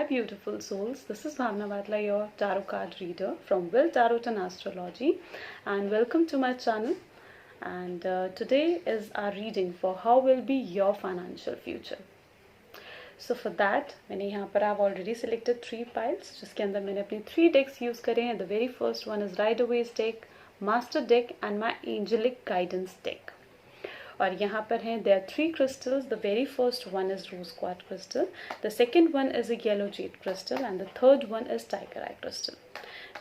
beautiful souls. This is Bhavna Vatla, your tarot card reader from Will Tarot and Astrology, and welcome to my channel. And today is our reading for how will be your financial future. So for that, मैंने यहाँ पर I've already selected 3 piles, जिसके अंदर मैंने अपने 3 decks use करे हैं. The very first one is Rider-Waite deck, Master deck, and my Angelic Guidance deck. और यहाँ पर हैं there are 3 crystals. The very first one is rose quartz crystal, the second one is a yellow jade crystal, and the third one is tiger eye crystal.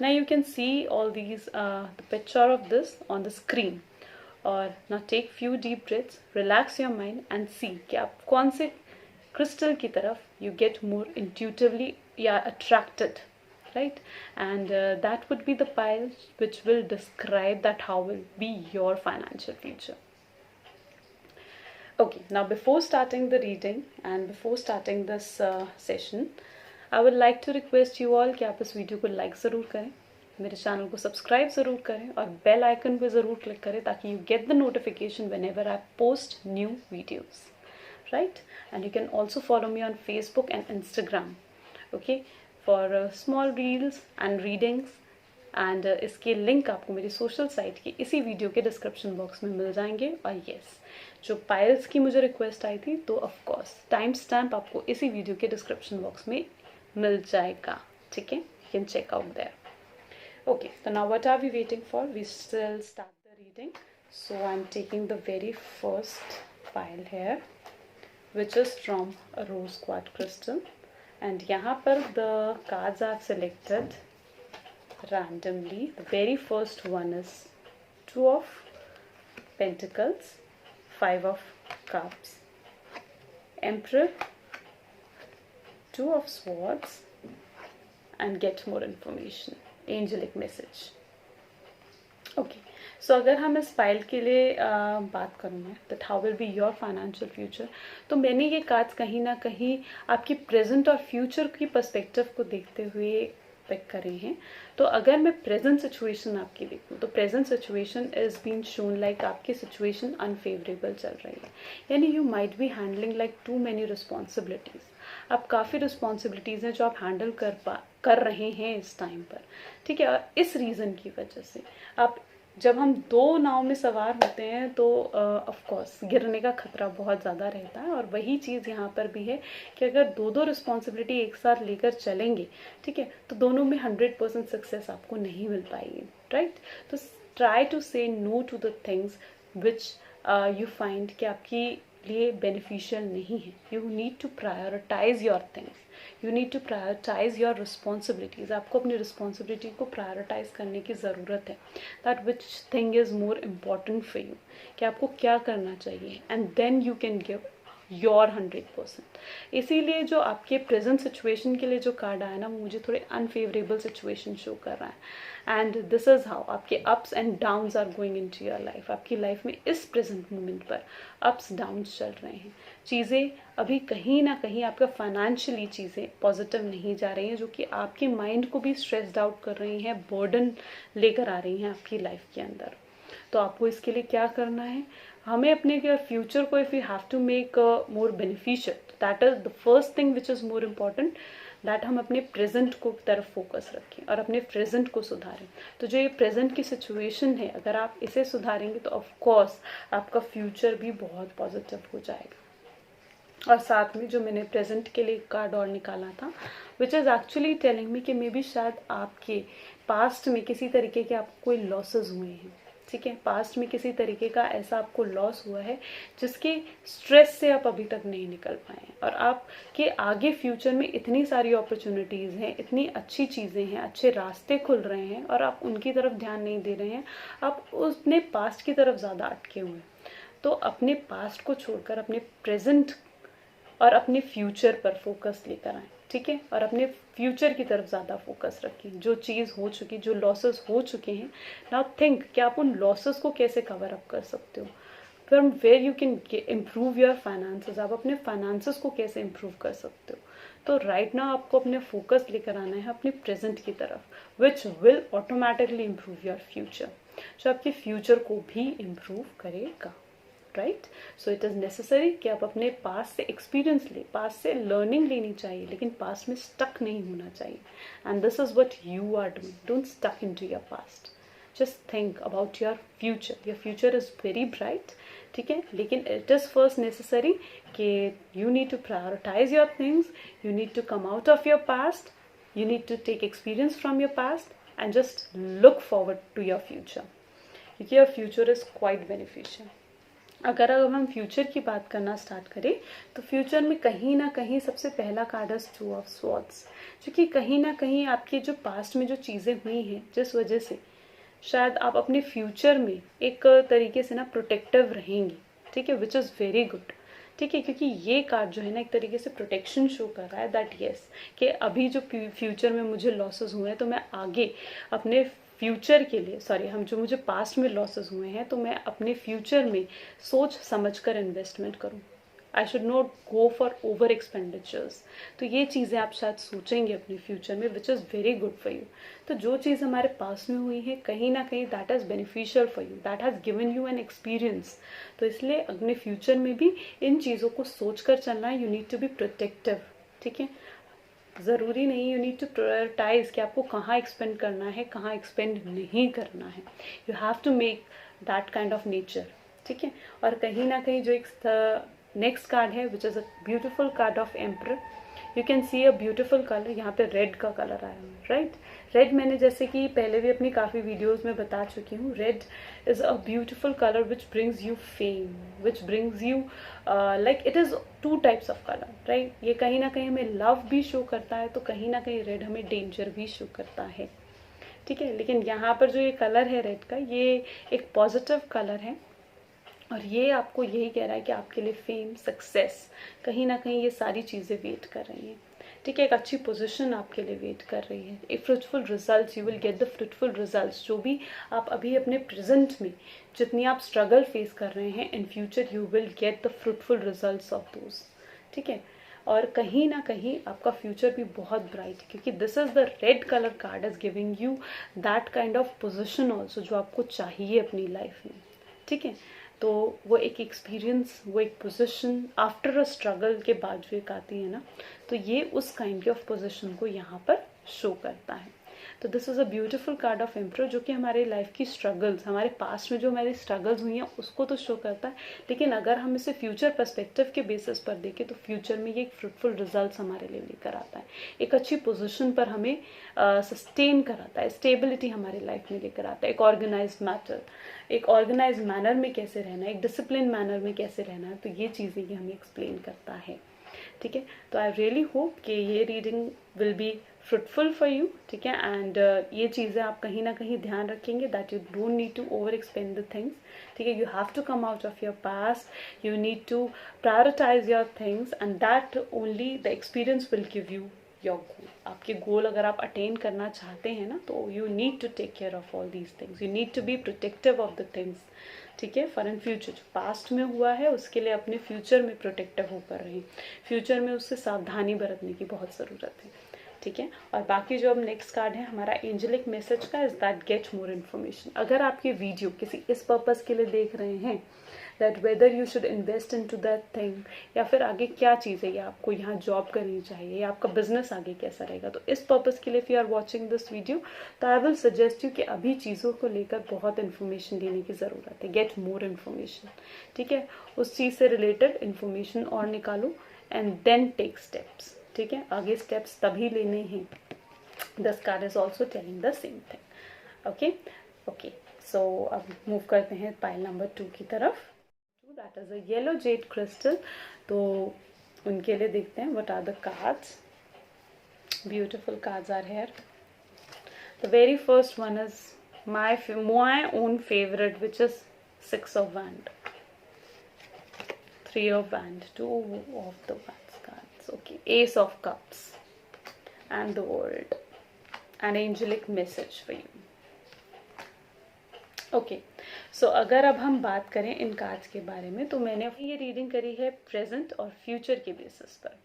Now you can see all these the picture of this on the screen. और now take few deep breaths, relax your mind and see कि आप कौन से crystal की तरफ you get more intuitively attracted, right? And that would be the pile which will describe that how will be your financial future. Okay, now before starting the reading and before starting this session, I would like to request you all कि आप इस video को like ज़रूर करें, मेरे channel को subscribe ज़रूर करें और बेल आइकन पे ज़रूर क्लिक करें ताकि you get the notification whenever I post new videos, right? And you can also follow me on Facebook and Instagram, okay, for small reels and readings. And इसके link आपको मेरी social site की इसी video के description box में मिल जाएंगे. और yes, जो पायल्स की मुझे रिक्वेस्ट आई थी तो ऑफ कोर्स टाइम स्टैम्प आपको इसी वीडियो के डिस्क्रिप्शन बॉक्स में मिल जाएगा, ठीक है? You can check out there. Okay, तो now what are we waiting for? We still start the reading. So I am taking the very first pile here which is from rose quartz crystal. And यहाँ पर the cards are selected randomly. The very first one is 2 of Pentacles, 5 of Cups, Emperor, 2 of Swords, and get more information, Angelic message. Okay, so अगर हम इस file के लिए बात करूँ मैं that how will be your financial future, तो मैंने ये कार्ड्स कहीं ना कहीं आपकी प्रेजेंट और फ्यूचर की पर्सपेक्टिव को देखते हुए पिक करे हैं. तो अगर मैं प्रेजेंट सिचुएशन आपकी देखूँ तो present situation is been shown like आपकी सिचुएशन अनफेवरेबल चल रही है, यानी you might be handling like too many responsibilities. आप काफ़ी रिस्पॉन्सिबिलिटीज़ हैं जो आप हैंडल कर रहे हैं इस टाइम पर, ठीक है? और इस रीज़न की वजह से आप जब हम 2 नाव में सवार होते हैं तो ऑफ कोर्स गिरने का खतरा बहुत ज़्यादा रहता है. और वही चीज़ यहाँ पर भी है कि अगर 2 रिस्पॉन्सिबिलिटी एक साथ लेकर चलेंगे, ठीक है, तो दोनों में 100% सक्सेस आपको नहीं मिल पाएगी, राइट? तो try to say no to the things which you find कि आपकी लिए बेनिफिशियल नहीं है. You need to prioritise your things, you need to prioritise your responsibilities. आपको अपनी रिस्पॉन्सिबिलिटी को प्रायोरिटाइज करने की ज़रूरत है. That which thing is more important for you, कि आपको क्या करना चाहिए, and then you can give your 100%. इसीलिए जो आपके प्रेजेंट सिचुएशन के लिए जो कार्ड आया ना, वो मुझे थोड़े अनफेवरेबल सिचुएशन शो कर रहा है. एंड दिस इज़ हाउ आपके ups and downs are going into your life. आपकी लाइफ में इस प्रेजेंट मोमेंट पर अप्स डाउन्स चल रहे हैं. चीज़ें अभी कहीं ना कहीं आपका फाइनेंशियली चीज़ें पॉजिटिव नहीं जा रही हैं, जो कि आपके माइंड को भी स्ट्रेस्ड आउट कर रही हैं, बर्डन लेकर आ रही हैं आपकी लाइफ के अंदर. तो आपको इसके लिए क्या करना है? हमें अपने फ्यूचर को if you have to make more beneficial, that is the first thing which is more important, that हम अपने प्रेजेंट को तरफ फोकस रखें और अपने प्रेजेंट को सुधारें. तो जो ये प्रेजेंट की सिचुएशन है, अगर आप इसे सुधारेंगे तो ऑफ कोर्स आपका फ्यूचर भी बहुत पॉजिटिव हो जाएगा. और साथ में जो मैंने प्रेजेंट के लिए कार्ड और निकाला था which is actually telling me कि मे बी शायद आपके पास्ट में किसी तरीके के आपको कोई लॉसेस हुए हैं, ठीक है? पास्ट में किसी तरीके का ऐसा आपको लॉस हुआ है जिसके स्ट्रेस से आप अभी तक नहीं निकल पाए हैं. और आपके आगे फ्यूचर में इतनी सारी अपॉर्चुनिटीज़ हैं, इतनी अच्छी चीज़ें हैं, अच्छे रास्ते खुल रहे हैं और आप उनकी तरफ ध्यान नहीं दे रहे हैं. आप अपने पास्ट की तरफ ज़्यादा अटके हुए हैं. तो अपने पास्ट को छोड़कर अपने प्रेजेंट और अपने फ्यूचर पर फोकस लेकर आएँ, ठीक है? और अपने फ्यूचर की तरफ ज़्यादा फोकस रखें. जो चीज़ हो चुकी, जो लॉसेस हो चुके हैं, नाउ थिंक कि आप उन लॉसेस को कैसे कवर अप कर सकते हो, from where you can improve your finances. आप अपने फाइनेंसेस को कैसे इम्प्रूव कर सकते हो. तो राइट नाउ आपको अपने फोकस लेकर आना है अपने प्रेजेंट की तरफ, which will automatically improve your future, जो आपके फ्यूचर को भी इम्प्रूव करेगा. Right? So it is necessary कि आप अपने पास्ट से एक्सपीरियंस ले, पास्ट से लर्निंग लेनी चाहिए, लेकिन पास्ट में स्टक नहीं होना चाहिए. And this is what you are doing. Don't stuck into your past. Just think about your future. Your future is very bright, ठीक है, लेकिन इट इज़ फर्स्ट नेसेसरी कि you need to prioritise your things, you need to come out of your past, you need to take experience from your past and just look forward to your future, क्योंकि your future is quite beneficial. अगर अब हम future की बात करना start करें तो future में कहीं ना कहीं सबसे पहला कार्ड है टू ऑफ स्वॉर्ड्स, जो कि कहीं ना कहीं आपके जो पास्ट में जो चीज़ें हुई हैं जिस वजह से शायद आप अपने फ्यूचर में एक तरीके से ना प्रोटेक्टिव रहेंगी, ठीक है, विच इज़ वेरी गुड, ठीक है, क्योंकि ये कार्ड जो है ना एक तरीके से प्रोटेक्शन शो कर रहा है दैट यस कि अभी जो फ्यूचर में मुझे लॉसेस हुए हैं तो मैं आगे अपने फ्यूचर के लिए, सॉरी, हम जो मुझे पास्ट में लॉसेस हुए हैं तो मैं अपने फ्यूचर में सोच समझकर इन्वेस्टमेंट करूं. I should not go for over expenditures. तो ये चीज़ें आप शायद सोचेंगे अपने फ्यूचर में which is very good for you. तो जो चीज़ हमारे पास में हुई है कहीं ना कहीं that is beneficial for you, that has given you an experience. तो इसलिए अपने फ्यूचर में भी इन चीज़ों को सोच कर चलना है. You need to be protective, ठीक है. ज़रूरी नहीं, यू नीड टू प्रायोरिटाइज कि आपको कहाँ एक्सपेंड करना है, कहाँ एक्सपेंड नहीं करना है. You have to make that kind of nature, ठीक है. और कहीं ना कहीं जो एक नेक्स्ट कार्ड है which is a beautiful card of emperor. You can C a beautiful colour. यहाँ पे रेड का कलर आया है, राइट. रेड मैंने जैसे कि पहले भी अपनी काफ़ी वीडियोस में बता चुकी हूँ, red is a beautiful colour which brings you fame, which brings you like it is two types of colour, right. ये कहीं ना कहीं हमें लव भी शो करता है, तो कहीं ना कहीं रेड हमें डेंजर भी शो करता है, ठीक है. लेकिन यहाँ पर जो ये कलर है रेड का, ये एक पॉजिटिव कलर है और ये आपको यही कह रहा है कि आपके लिए फेम, सक्सेस, कहीं ना कहीं ये सारी चीज़ें वेट कर रही हैं, ठीक है. एक अच्छी पोजीशन आपके लिए वेट कर रही है. एक fruitful results, you will get the fruitful results. जो भी आप अभी अपने प्रेजेंट में जितनी आप स्ट्रगल फेस कर रहे हैं, in future you will get the fruitful results of those, ठीक है. और कहीं ना कहीं आपका फ्यूचर भी बहुत ब्राइट है, क्योंकि this is the red colour card is giving you that kind of position also जो आपको चाहिए अपनी लाइफ में, ठीक है. तो वो एक एक्सपीरियंस, वो एक पोजीशन आफ्टर अ स्ट्रगल के बाद जो एक आती है ना, तो ये उस काइंड ऑफ पोजीशन को यहाँ पर शो करता है. तो this is a beautiful card of emperor, जो कि हमारे लाइफ की स्ट्रगल्स, हमारे पास्ट में जो हमारी स्ट्रगल्स हुई हैं उसको तो शो करता है, लेकिन अगर हम इसे फ्यूचर पर्सपेक्टिव के बेसिस पर देखें तो फ्यूचर में ये एक फ्रूटफुल रिजल्ट्स हमारे लिए लेकर आता है, एक अच्छी पोजीशन पर हमें सस्टेन कराता है, स्टेबिलिटी हमारे लाइफ में लेकर आता है, एक ऑर्गेनाइज मैटर, एक ऑर्गेनाइज मैनर में कैसे रहना है, एक डिसिप्लिन मैनर में कैसे रहना है. तो ये चीज़ें ये हमें एक्सप्लेन करता है, ठीक है. तो आई रियली होप कि ये reading will be fruitful for you, ठीक है. एंड ये चीज़ें आप कहीं ना कहीं ध्यान रखेंगे that you don't need to over expend the things, ठीक है. You have to come out of your past, you need to prioritise your things and that only the experience will give you your goal. आपके goal अगर आप attain करना चाहते हैं ना, तो you need to take care of all these things, you need to be protective of the things, ठीक है. फॉर इन फ्यूचर जो पास्ट में हुआ है उसके लिए अपने फ्यूचर में प्रोटेक्टिव होकर रहें, फ्यूचर में उससे सावधानी बरतने की बहुत ज़रूरत है, ठीक है. और बाकी जो अब नेक्स्ट कार्ड है हमारा एंजेलिक मैसेज का, is that get more information. अगर आप ये वीडियो किसी इस पर्पज़ के लिए देख रहे हैं that whether you should invest into that thing, या फिर आगे क्या चीज़ है, या आपको यहाँ जॉब करनी चाहिए, या आपका बिजनेस आगे कैसा रहेगा, तो इस पर्पज़ के लिए if you are watching this video तो आई विल सजेस्ट यू कि अभी चीज़ों को लेकर बहुत इन्फॉर्मेशन लेने की ज़रूरत है. गेट मोर इन्फॉर्मेशन, ठीक है. उस चीज़ से रिलेटेड इन्फॉर्मेशन और निकालो एंड देन टेक स्टेप्स, ठीक है. आगे स्टेप्स तभी लेने हैं. This card is also telling the same thing. Okay. So अब मूव करते हैं पाइल नंबर 2 की तरफ. That is a yellow jade crystal. तो उनके लिए देखते हैं what are the cards. Beautiful cards are here. The very first one is my own favorite, which is 6 of Wands, 3 of Wands, 2 of the Wands cards, okay, Ace of Cups and the World. An angelic message for you. Okay. So अगर अब हम बात करें इन cards के बारे में, तो मैंने ये रीडिंग करी है प्रेजेंट और फ्यूचर के बेसिस पर.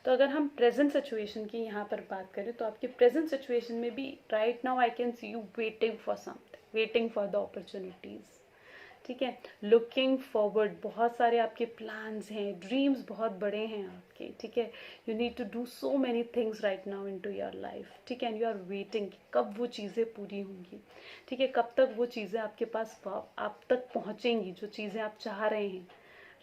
तो अगर हम प्रेजेंट सिचुएशन की यहाँ पर बात करें तो आपकी प्रेजेंट सिचुएशन में भी right now I can see you waiting for something, waiting for the opportunities, ठीक है, लुकिंग फॉरवर्ड, बहुत सारे आपके प्लान्स हैं, ड्रीम्स बहुत बड़े हैं आपके, ठीक है, you need to do so many things right now into your life, ठीक है, एंड यू आर वेटिंग कब वो चीज़ें पूरी होंगी, ठीक है, कब तक वो चीज़ें आपके पास आप तक पहुँचेंगी, जो चीज़ें आप चाह रहे हैं,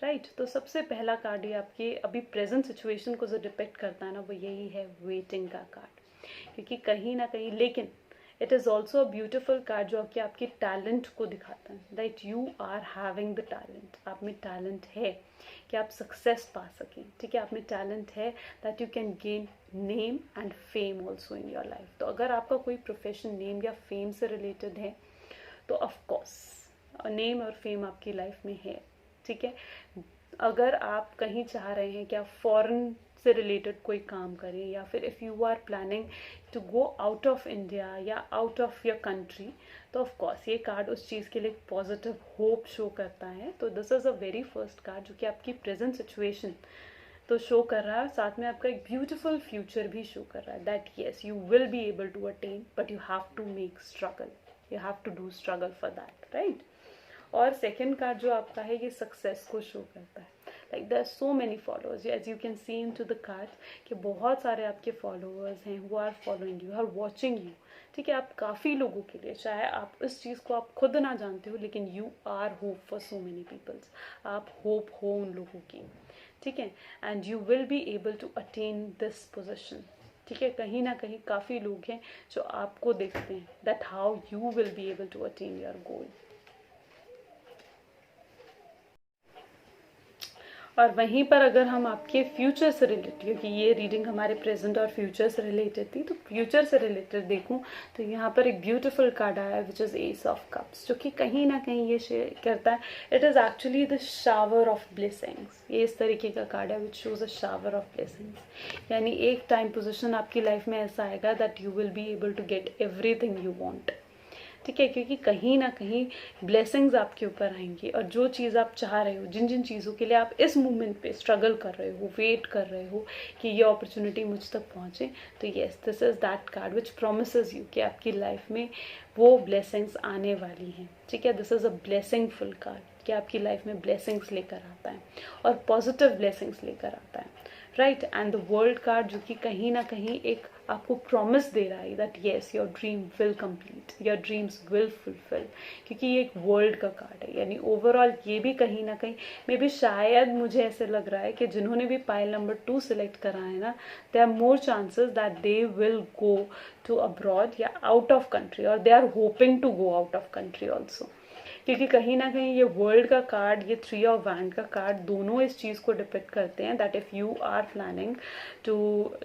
राइट। तो सबसे पहला कार्ड ये आपके अभी प्रेजेंट सिचुएशन को जो डिपेक्ट करता है ना, वो यही है, वेटिंग का कार्ड, क्योंकि कहीं ना कहीं, लेकिन it is also a beautiful card जो कि आपके टैलेंट को दिखाता है, that you are having the talent, आप में टैलेंट है कि आप सक्सेस पा सकें, ठीक है, आप में टैलेंट है that you can gain name and fame also in your life. तो अगर आपका कोई प्रोफेशन नेम या फेम से रिलेटेड है तो ऑफकोर्स नेम और फेम आपकी लाइफ में है, ठीक है। अगर आप कहीं चाह रहे हैं कि आप फॉरेन से रिलेटेड कोई काम करें, या फिर if you are planning to go out of India या आउट ऑफ योर कंट्री, तो ऑफ कोर्स ये कार्ड उस चीज़ के लिए पॉजिटिव होप शो करता है। तो this is a very first card जो कि आपकी प्रेजेंट सिचुएशन तो शो कर रहा है, साथ में आपका एक ब्यूटिफुल फ्यूचर भी शो कर रहा है, that yes you will be able to attain, but you have to make struggle, you have to do struggle for that, right. और सेकेंड कार्ड जो आपका है ये सक्सेस को शो करता है, like there are so many followers, as you can see into the card कि बहुत सारे आपके फॉलोअर्स हैं, वो are following you, are watching you, ठीक है। आप काफ़ी लोगों के लिए, चाहे आप इस चीज़ को आप खुद ना जानते हो, लेकिन you are hope for so many peoples, आप होप हो उन लोगों की, ठीक है, and you will be able to attain this position, ठीक है। कहीं ना कहीं काफ़ी लोग हैं जो आपको देखते हैं, that how you will be able to attain your goal. और वहीं पर अगर हम आपके फ्यूचर से रिलेटेड, क्योंकि ये रीडिंग हमारे प्रेजेंट और फ्यूचर से रिलेटेड थी, तो फ्यूचर से रिलेटेड देखूं तो यहाँ पर एक ब्यूटीफुल कार्ड आया है which is ace of cups, जो कि कहीं ना कहीं ये शेयर करता है, it is actually the shower of blessings. ये इस तरीके का कार्ड है which shows a shower of blessings, यानी एक टाइम पोजिशन आपकी लाइफ में ऐसा आएगा that you will be able to get everything you want, ठीक है, क्योंकि कहीं ना कहीं ब्लेसिंग्स आपके ऊपर आएंगी, और जो चीज़ आप चाह रहे हो, जिन जिन चीज़ों के लिए आप इस मोमेंट पे स्ट्रगल कर रहे हो, वेट कर रहे हो कि ये अपॉर्चुनिटी मुझ तक पहुँचे, तो yes this is that card which promises you कि आपकी लाइफ में वो ब्लेसिंग्स आने वाली हैं, ठीक है। दिस इज़ अ ब्लेसिंगफुल कार्ड कि आपकी लाइफ में ब्लेसिंग्स लेकर आता है और पॉजिटिव ब्लेसिंग्स लेकर आता है, right. And the world card जो कि कहीं ना कहीं एक आपको प्रॉमिस दे रहा है that yes your dream will complete, your dreams will fulfil, क्योंकि ये एक वर्ल्ड का कार्ड है, यानी ओवरऑल ये भी कहीं ना कहीं मे बी शायद मुझे ऐसे लग रहा है कि जिन्होंने भी पाइल नंबर 2 सिलेक्ट करा है ना, they are more chances that they will go to abroad या आउट ऑफ कंट्री, और they are hoping to go out of country also, क्योंकि कहीं ना कहीं ये वर्ल्ड का कार्ड, ये 3 ऑफ वैंड का कार्ड, दोनों इस चीज़ को डिपेक्ट करते हैं that if you are planning to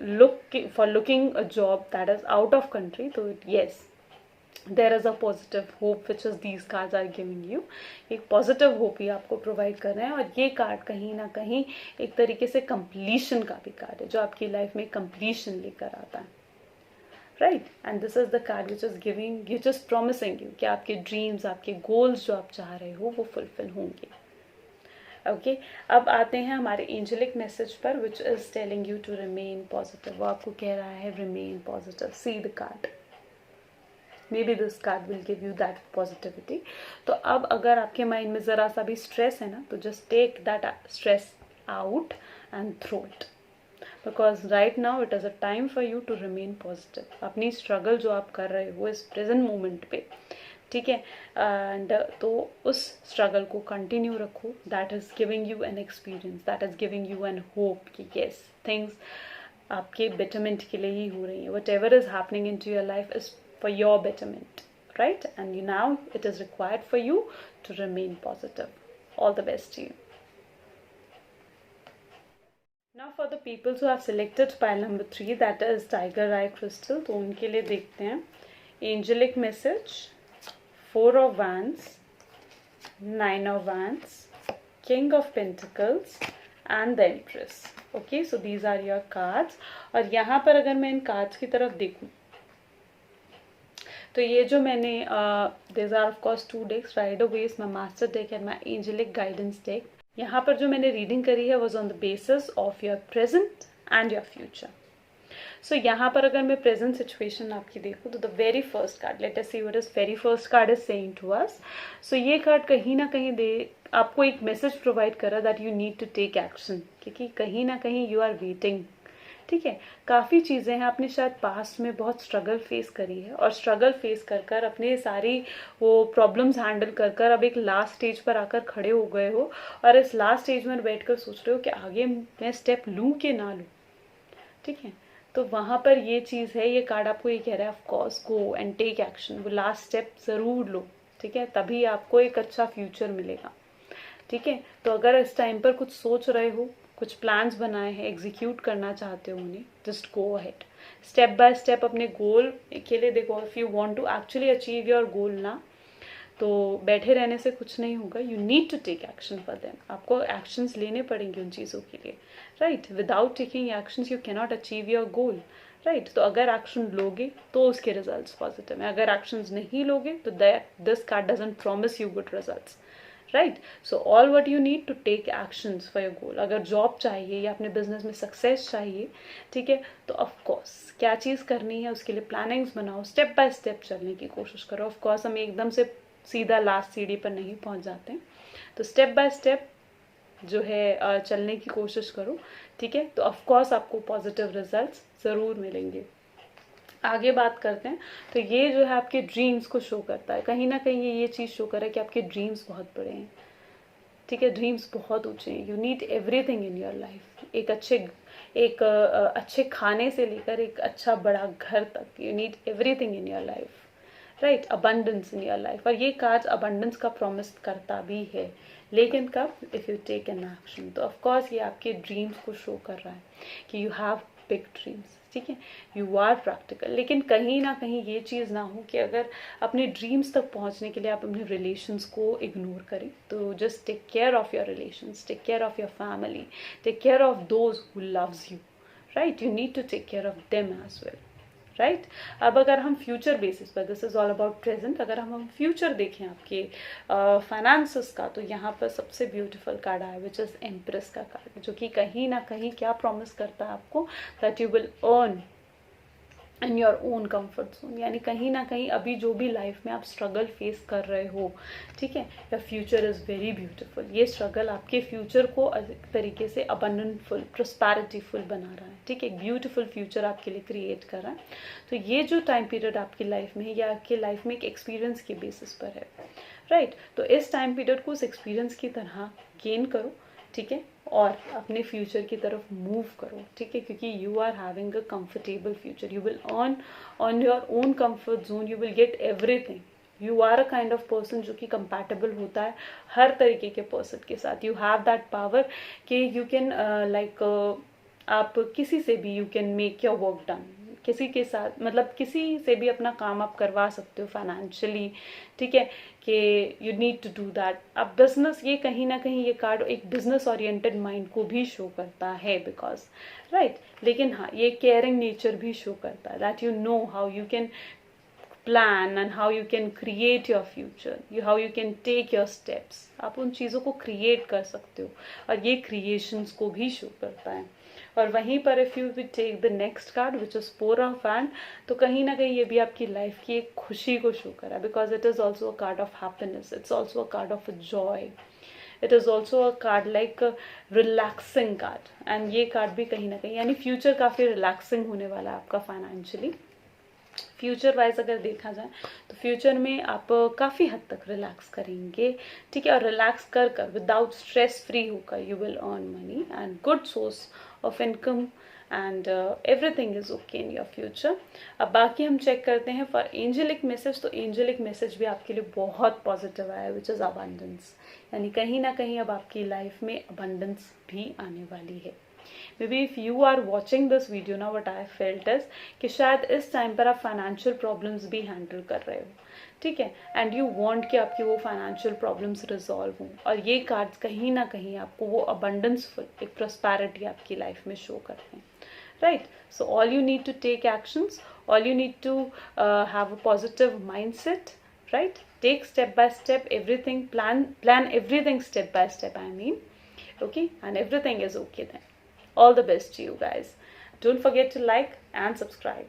looking a job that is out of country, तो yes there is a positive hope which is these cards are giving you, एक positive hope ही आपको provide कर रहे हैं। और ये कार्ड कहीं ना कहीं एक तरीके से कंप्लीशन का भी कार्ड है, जो आपकी लाइफ में कंप्लीशन लेकर आता है, right. And this is the card which is giving you, just promising you कि आपके ड्रीम्स, आपके गोल्स जो आप चाह रहे हो वो फुलफिल होंगे, ओके। अब आते हैं हमारे एंजेलिक मैसेज पर which is telling you to remain positive. वो आपको कह रहा है remain positive, see the card, maybe this card will give you that positivity. तो अब अगर आपके माइंड में ज़रा सा भी स्ट्रेस है ना, तो just take that stress out and throw it, because right now it is a time for you to remain positive. अपनी स्ट्रगल जो आप कर रहे हो इस प्रेजेंट मोमेंट पे, ठीक है, एंड तो उस स्ट्रगल को कंटिन्यू रखो, that is giving you an experience, that is giving you an hope कि येस थिंग्स आपके बेटरमेंट के लिए ही हो रही है, whatever is happening into your life is for your betterment, right? And now it is required for you to remain positive. All the best to you. Now for the people who have selected pile number 3, that is Tiger Eye Crystal, तो उनके लिए देखते हैं Angelic Message, 4 of Wands, 9 of Wands, King of Pentacles and the Empress. Okay, so these are your cards. और यहाँ पर अगर मैं इन cards की तरफ देखूँ तो ये जो मैंने these are of course 2 decks, Rider Waves, my master deck and my angelic guidance deck. यहाँ पर जो मैंने रीडिंग करी है was on the basis of your present and your future. सो यहाँ पर अगर मैं प्रेजेंट सिचुएशन आपकी देखूँ तो the very first card, let us see what is very first card is saying to us. So ये कार्ड कहीं ना कहीं आपको एक मैसेज प्रोवाइड कर रहा that you need to take action, क्योंकि कहीं ना कहीं यू आर वेटिंग. ठीक है, काफ़ी चीज़ें हैं, आपने शायद पास्ट में बहुत स्ट्रगल फेस करी है और स्ट्रगल फेस कर कर अपने सारी वो प्रॉब्लम्स हैंडल कर कर अब एक लास्ट स्टेज पर आकर खड़े हो गए हो और इस लास्ट स्टेज में बैठ कर सोच रहे हो कि आगे मैं स्टेप लूँ कि ना लूँ. ठीक है, तो वहाँ पर ये चीज़ है, ये कार्ड आपको ये कह रहा है of course go and take action, वो लास्ट स्टेप ज़रूर लो. ठीक है, तभी आपको एक अच्छा फ्यूचर मिलेगा. ठीक है, तो अगर इस टाइम पर कुछ सोच रहे हो, कुछ प्लान्स बनाए हैं, एग्जीक्यूट करना चाहते हो उन्हें, just go ahead step by step अपने गोल के लिए. देखो, if you want to actually achieve your goal ना, तो बैठे रहने से कुछ नहीं होगा. You need to take action for them. आपको एक्शंस लेने पड़ेंगे उन चीज़ों के लिए. Right, without taking actions you cannot achieve your goal. Right, तो अगर एक्शन लोगे तो उसके रिजल्ट्स पॉजिटिव हैं, अगर एक्शंस नहीं लोगे तो this card doesn't promise you good results. Right, so all what you need to take actions for your goal. अगर जॉब चाहिए या अपने बिजनेस में सक्सेस चाहिए, ठीक है, तो ऑफकोर्स क्या चीज़ करनी है उसके लिए प्लानिंग्स बनाओ, स्टेप बाय स्टेप चलने की कोशिश करो. ऑफकोर्स हम एकदम से सीधा लास्ट सीढ़ी पर नहीं पहुंच जाते हैं, तो स्टेप बाय स्टेप जो है चलने की कोशिश करो. ठीक है, तो ऑफकोर्स आपको पॉजिटिव रिजल्ट्स ज़रूर मिलेंगे. आगे बात करते हैं, तो ये जो है आपके ड्रीम्स को शो करता है. कहीं ना कहीं ये चीज़ शो कर रहा है कि आपके ड्रीम्स बहुत बड़े हैं. ठीक है, ड्रीम्स बहुत ऊंचे हैं. You need everything in your life. एक अच्छे खाने से लेकर एक अच्छा बड़ा घर तक, you need everything in your life. Right, abundance in your life. और ये कार्ड अबंडेंस का प्रॉमिस करता भी है, लेकिन कब? If you take an action. तो ऑफकोर्स ये आपके ड्रीम्स को शो कर रहा है कि यू हैव बिग ड्रीम्स. ठीक है, यू आर प्रैक्टिकल. लेकिन कहीं ना कहीं ये चीज़ ना हो कि अगर अपने ड्रीम्स तक पहुंचने के लिए आप अपने रिलेशंस को इग्नोर करें. तो just take care of your relations, take care of your family, take care of those who loves you. Right, you need to take care of them as well. Right, अब अगर हम future basis पर, this is all about present, अगर हम future देखें आपके finances का, तो यहाँ पर सबसे ब्यूटीफुल कार्ड आया विच इज एम्प्रेस का कार्ड, जो कि कहीं ना कहीं क्या प्रॉमिस करता है आपको, that you will earn in your own comfort zone. यानी कहीं ना कहीं अभी जो भी लाइफ में आप स्ट्रगल फेस कर रहे हो, ठीक है, your future is very beautiful. ये स्ट्रगल आपके फ्यूचर को एक तरीके से अबंडेंटफुल, प्रॉस्पेरिटीफुल बना रहा है. ठीक है, एक ब्यूटीफुल फ्यूचर आपके लिए क्रिएट कर रहा है. तो ये जो टाइम पीरियड आपकी लाइफ में है, या आपके लाइफ में एक एक्सपीरियंस के बेसिस पर है. राइट, तो इस टाइम पीरियड को उस एक्सपीरियंस की तरह गेन करो. ठीक है, और अपने फ्यूचर की तरफ मूव करो. ठीक है, क्योंकि you are having a comfortable future. You will earn on your own comfort zone. You will get everything. You are a kind of person जो कि कंपैटिबल होता है हर तरीके के पर्सन के साथ. यू हैव दैट पावर कि यू कैन लाइक आप किसी से भी you can make your work done. किसी के साथ, मतलब किसी से भी अपना काम आप करवा सकते हो फाइनेंशियली. ठीक है, कि you need to do that. अब बिजनेस, ये कहीं ना कहीं ये कार्ड एक बिजनेस ओरिएंटेड माइंड को भी शो करता है, बिकॉज राइट. लेकिन हाँ, ये केयरिंग नेचर भी शो करता है, that you know how you can plan and how you can create your future, how you can take your steps. आप उन चीज़ों को क्रिएट कर सकते हो, और ये क्रिएशंस को भी शो करता है. और वहीं पर if you will take the next card which is 4 of hand, तो कहीं ना कहीं ये भी आपकी लाइफ की एक खुशी को शो करा है, because it is also a card of happiness. It's also a card of Joy. It is also a card like relaxing card. And ये कार्ड भी कहीं ना कहीं, यानी फ्यूचर काफ़ी रिलैक्सिंग होने वाला है आपका फाइनेंशियली. फ्यूचर वाइज अगर देखा जाए तो फ्यूचर में आप काफ़ी हद तक रिलैक्स करेंगे. ठीक है, और रिलैक्स कर कर विदाउट स्ट्रेस फ्री होकर you will earn money and good source of income and everything is okay in your future. अब बाकी हम चेक करते हैं फॉर एंजेलिक मैसेज. तो एंजेलिक मैसेज भी आपके लिए बहुत पॉजिटिव आया विच इज़ अबंडेंस. यानी कहीं ना कहीं अब आपकी लाइफ में अबंडेंस भी आने वाली है. Maybe if you are watching this video ना, वट आई फेल्ट इज कि शायद इस टाइम पर आप फाइनेंशियल प्रॉब्लम्स भी हैंडल कर रहे हो. ठीक है, एंड यू वांट कि आपकी वो फाइनेंशियल प्रॉब्लम्स रिजॉल्व हों, और ये कार्ड्स कहीं ना कहीं आपको वो अबंडेंसफुल एक प्रॉस्पेरिटी आपकी लाइफ में शो करते हैं. Right, so all you need to take actions, all you need to have a positive mindset. Right, take step by step everything, plan everything step by step, I mean. Okay, and everything is okay then. All the best to you guys. Don't forget to like and subscribe.